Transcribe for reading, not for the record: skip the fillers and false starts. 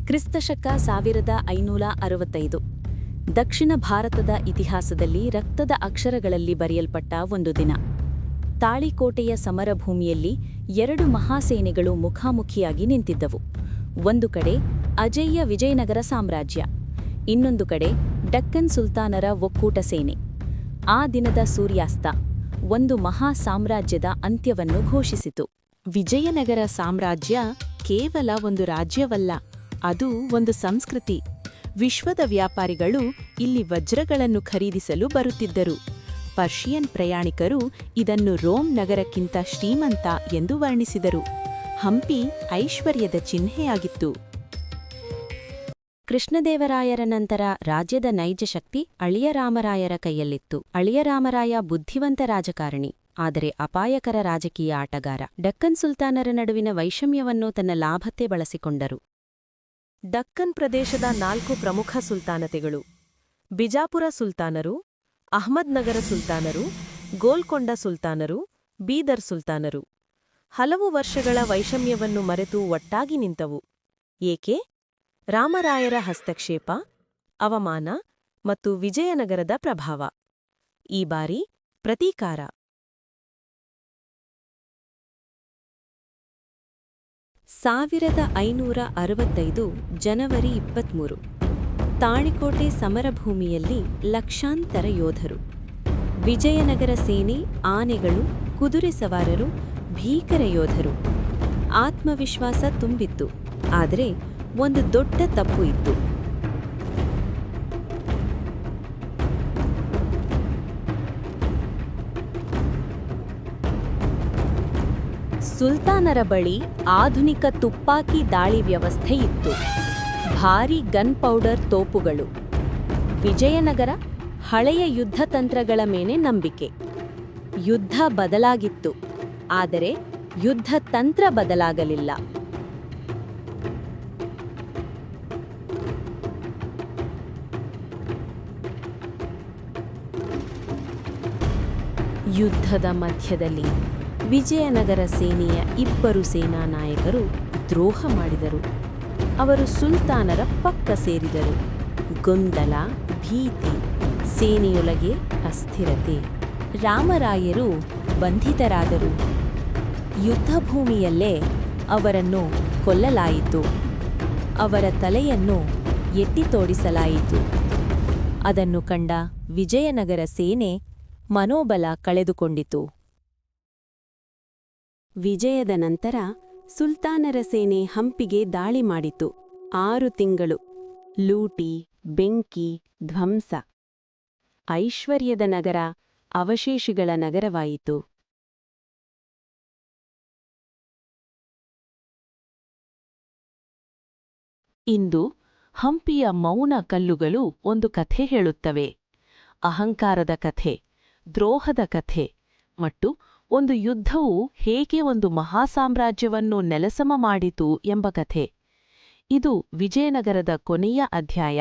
ಕ್ರಿಸ್ತಶಕ 1565 ದಕ್ಷಿಣ ಭಾರತದ ಇತಿಹಾಸದಲ್ಲಿ ರಕ್ತದ ಅಕ್ಷರಗಳಲ್ಲಿ ಬರೆಯಲ್ಪಟ್ಟ ಒಂದು ದಿನ. ತಾಳಿಕೋಟೆಯ ಸಮರಭೂಮಿಯಲ್ಲಿ ಎರಡು ಮಹಾಸೇನೆಗಳು ಮುಖಾಮುಖಿಯಾಗಿ ನಿಂತಿದ್ದವು. ಒಂದು ಕಡೆ ಅಜೇಯ ವಿಜಯನಗರ ಸಾಮ್ರಾಜ್ಯ, ಇನ್ನೊಂದು ಕಡೆ ಡಕ್ಕನ್ ಸುಲ್ತಾನರ ಒಕ್ಕೂಟ ಸೇನೆ. ಆ ದಿನದ ಸೂರ್ಯಾಸ್ತ ಒಂದು ಮಹಾ ಸಾಮ್ರಾಜ್ಯದ ಅಂತ್ಯವನ್ನು ಘೋಷಿಸಿತು. ವಿಜಯನಗರ ಸಾಮ್ರಾಜ್ಯ ಕೇವಲ ಒಂದು ರಾಜ್ಯವಲ್ಲ, ಅದು ಒಂದು ಸಂಸ್ಕೃತಿ. ವಿಶ್ವದ ವ್ಯಾಪಾರಿಗಳು ಇಲ್ಲಿ ವಜ್ರಗಳನ್ನು ಖರೀದಿಸಲು ಬರುತ್ತಿದ್ದರು. ಪರ್ಷಿಯನ್ ಪ್ರಯಾಣಿಕರು ಇದನ್ನು ರೋಮ್ ನಗರಕ್ಕಿಂತ ಶ್ರೀಮಂತ ಎಂದು ವರ್ಣಿಸಿದರು. ಹಂಪಿ ಐಶ್ವರ್ಯದ ಚಿಹ್ನೆಯಾಗಿತ್ತು. ಕೃಷ್ಣದೇವರಾಯರ ನಂತರ ರಾಜ್ಯದ ನೈಜ ಶಕ್ತಿ ಅಳಿಯರಾಮರಾಯರ ಕೈಯಲ್ಲಿತ್ತು. ಅಳಿಯರಾಮರಾಯ ಬುದ್ಧಿವಂತ ರಾಜಕಾರಣಿ, ಆದರೆ ಅಪಾಯಕರ ರಾಜಕೀಯ ಆಟಗಾರ. ಡಕ್ಕನ್ ಸುಲ್ತಾನರ ನಡುವಿನ ವೈಷಮ್ಯವನ್ನು ತನ್ನ ಲಾಭಕ್ಕೆ ಬಳಸಿಕೊಂಡರು. ಡಕ್ಕನ್ ಪ್ರದೇಶದ 4 ಪ್ರಮುಖ ಸುಲ್ತಾನತೆಗಳು: ಬಿಜಾಪುರ ಸುಲ್ತಾನರು, ಅಹ್ಮದ್ನಗರ ಸುಲ್ತಾನರು, ಗೋಲ್ಕೊಂಡ ಸುಲ್ತಾನರು, ಬೀದರ್ ಸುಲ್ತಾನರು ಹಲವು ವರ್ಷಗಳ ವೈಷಮ್ಯವನ್ನು ಮರೆತು ಒಟ್ಟಾಗಿ ನಿಂತವು. ಏಕೆ? ರಾಮರಾಯರ ಹಸ್ತಕ್ಷೇಪ, ಅವಮಾನ ಮತ್ತು ವಿಜಯನಗರದ ಪ್ರಭಾವ. ಈ ಬಾರಿ ಪ್ರತೀಕಾರ. 1565 ಜನವರಿ 23 ತಾಳಿಕೋಟೆ ಸಮರಭೂಮಿಯಲ್ಲಿ ಲಕ್ಷಾಂತರ ಯೋಧರು. ವಿಜಯನಗರ ಸೇನೆ, ಆನೆಗಳು, ಕುದುರೆ ಸವಾರರು, ಭೀಕರ ಯೋಧರು. ಆತ್ಮವಿಶ್ವಾಸ ತುಂಬಿತ್ತು, ಆದರೆ ಒಂದು ದೊಡ್ಡ ತಪ್ಪು ಇತ್ತು. ಸುಲ್ತಾನರ ಬಳಿ ಆಧುನಿಕ ತುಪ್ಪಾಕಿ ದಾಳಿ ವ್ಯವಸ್ಥೆ ಇತ್ತು, ಭಾರೀ ಗನ್ ಪೌಡರ್ ತೋಪುಗಳು. ವಿಜಯನಗರ ಹಳೆಯ ಯುದ್ಧ ತಂತ್ರಗಳ ಮೇಲೆ ನಂಬಿಕೆ. ಯುದ್ಧ ಬದಲಾಗಿತ್ತು, ಆದರೆ ಯುದ್ಧ ತಂತ್ರ ಬದಲಾಗಲಿಲ್ಲ. ಯುದ್ಧದ ಮಧ್ಯದಲ್ಲಿ ವಿಜಯನಗರ ಸೇನೆಯ 2 ಸೇನಾ ನಾಯಕರು ದ್ರೋಹ ಮಾಡಿದರು. ಅವರು ಸುಲ್ತಾನರ ಪಕ್ಕ ಸೇರಿದರು. ಗೊಂದಲ, ಭೀತಿ, ಸೇನೆಯೊಳಗೆ ಅಸ್ಥಿರತೆ. ರಾಮರಾಯರು ಬಂಧಿತರಾದರು. ಯುದ್ಧಭೂಮಿಯಲ್ಲೇ ಅವರನ್ನು ಕೊಲ್ಲಲಾಯಿತು. ಅವರ ತಲೆಯನ್ನು ಎತ್ತಿ ತೋಡಿಸಲಾಯಿತು. ಅದನ್ನು ಕಂಡ ವಿಜಯನಗರ ಸೇನೆ ಮನೋಬಲ ಕಳೆದುಕೊಂಡಿತು. ವಿಜಯದ ನಂತರ ಸುಲ್ತಾನರ ಸೇನೆ ಹಂಪಿಗೆ ದಾಳಿ ಮಾಡಿತು. 6 ತಿಂಗಳು ಲೂಟಿ, ಬೆಂಕಿ, ಧ್ವಂಸ. ಐಶ್ವರ್ಯದ ನಗರ ಅವಶೇಷಗಳ ನಗರವಾಯಿತು. ಇಂದು ಹಂಪಿಯ ಮೌನ ಕಲ್ಲುಗಳು ಒಂದು ಕಥೆ ಹೇಳುತ್ತವೆ. ಅಹಂಕಾರದ ಕಥೆ, ದ್ರೋಹದ ಕಥೆ ಮತ್ತು ಒಂದು ಯುದ್ಧವು ಹೇಗೆ ಒಂದು ಮಹಾಸಾಮ್ರಾಜ್ಯವನ್ನು ನೆಲಸಮ ಮಾಡಿತು ಎಂಬ ಕಥೆ. ಇದು ವಿಜಯನಗರದ ಕೊನೆಯ ಅಧ್ಯಾಯ.